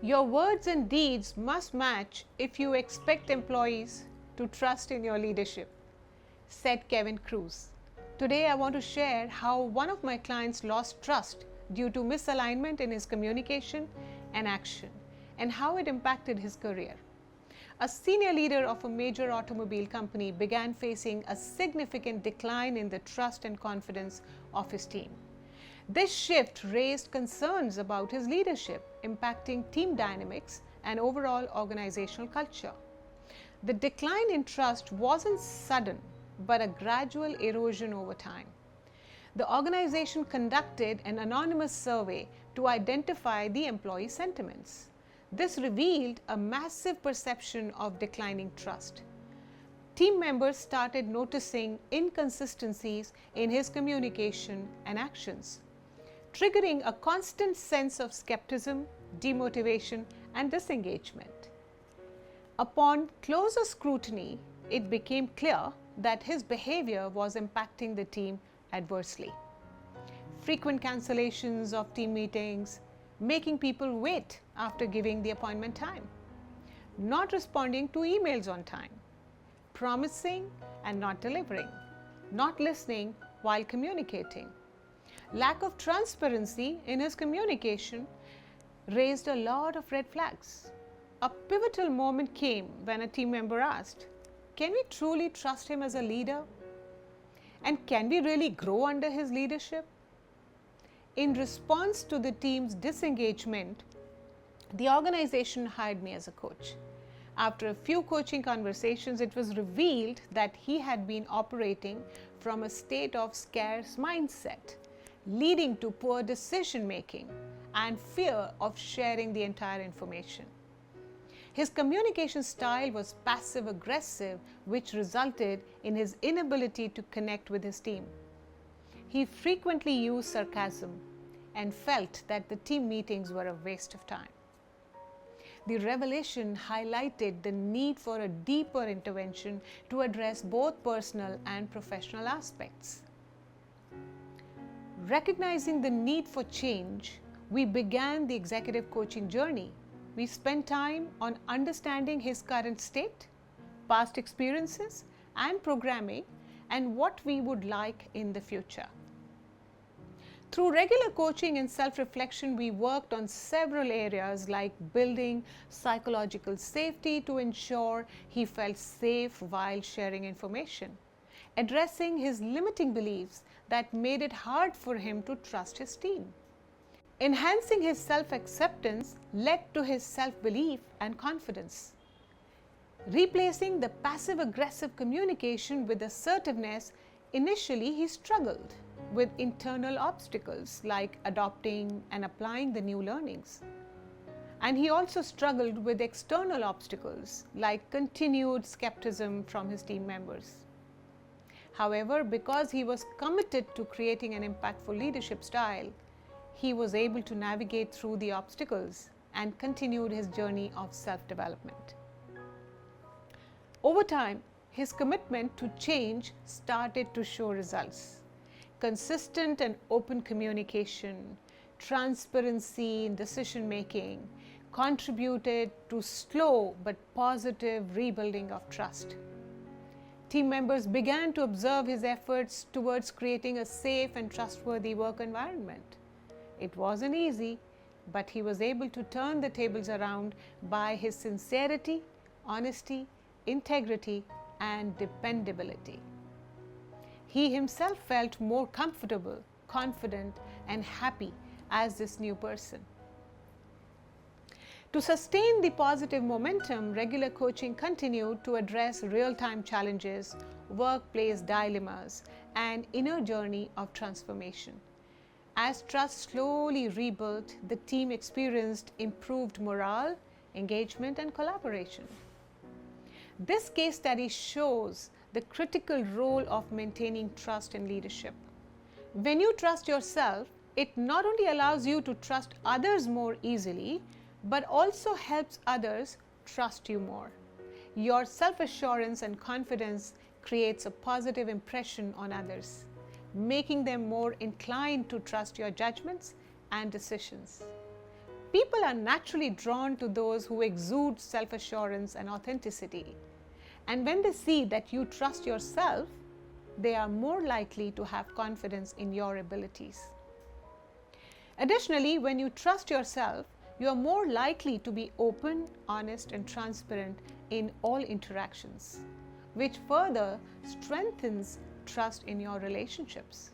Your words and deeds must match if you expect employees to trust in your leadership, said Cruz. Today, I want to share how one of my clients lost trust due to misalignment in his communication and action, and how it impacted his career. A senior leader of a major automobile company began facing a significant decline in the trust and confidence of his team. This shift raised concerns about his leadership, impacting team dynamics and overall organizational culture. The decline in trust wasn't sudden, but a gradual erosion over time. The organization conducted an anonymous survey to identify the employee sentiments. This revealed a massive perception of declining trust. Team members started noticing inconsistencies in his communication and actions, triggering a constant sense of skepticism, demotivation, and disengagement. Upon closer scrutiny, it became clear that his behavior was impacting the team adversely. Frequent cancellations of team meetings, making people wait after giving the appointment time, not responding to emails on time, promising and not delivering, not listening while communicating. Lack of transparency in his communication raised a lot of red flags. A pivotal moment came when a team member asked, "Can we truly trust him as a leader? And can we really grow under his leadership?" In response to the team's disengagement, the organization hired me as a coach. After a few coaching conversations, it was revealed that he had been operating from a state of scarce mindset, leading to poor decision making and fear of sharing the entire information. His communication style was passive aggressive, which resulted in his inability to connect with his team. He frequently used sarcasm and felt that the team meetings were a waste of time. The revelation highlighted the need for a deeper intervention to address both personal and professional aspects. Recognizing the need for change, we began the executive coaching journey. We spent time on understanding his current state, past experiences, and programming, and what we would like in the future. Through regular coaching and self-reflection, we worked on several areas like building psychological safety to ensure he felt safe while sharing information, addressing his limiting beliefs that made it hard for him to trust his team. Enhancing his self-acceptance led to his self-belief and confidence. Replacing the passive-aggressive communication with assertiveness, initially he struggled with internal obstacles like adopting and applying the new learnings. And he also struggled with external obstacles like continued skepticism from his team members. However, because he was committed to creating an impactful leadership style, he was able to navigate through the obstacles and continued his journey of self-development. Over time, his commitment to change started to show results. Consistent and open communication, transparency in decision making contributed to slow but positive rebuilding of trust. Team members began to observe his efforts towards creating a safe and trustworthy work environment. It wasn't easy, but he was able to turn the tables around by his sincerity, honesty, integrity, and dependability. He himself felt more comfortable, confident, and happy as this new person. To sustain the positive momentum, regular coaching continued to address real-time challenges, workplace dilemmas, and inner journey of transformation. As trust slowly rebuilt, the team experienced improved morale, engagement, and collaboration. This case study shows the critical role of maintaining trust in leadership. When you trust yourself, it not only allows you to trust others more easily, but also helps others trust you more. Your self-assurance and confidence creates a positive impression on others, making them more inclined to trust your judgments and decisions. People are naturally drawn to those who exude self-assurance and authenticity. And when they see that you trust yourself, they are more likely to have confidence in your abilities. Additionally, when you trust yourself, you are more likely to be open, honest, and transparent in all interactions, which further strengthens trust in your relationships.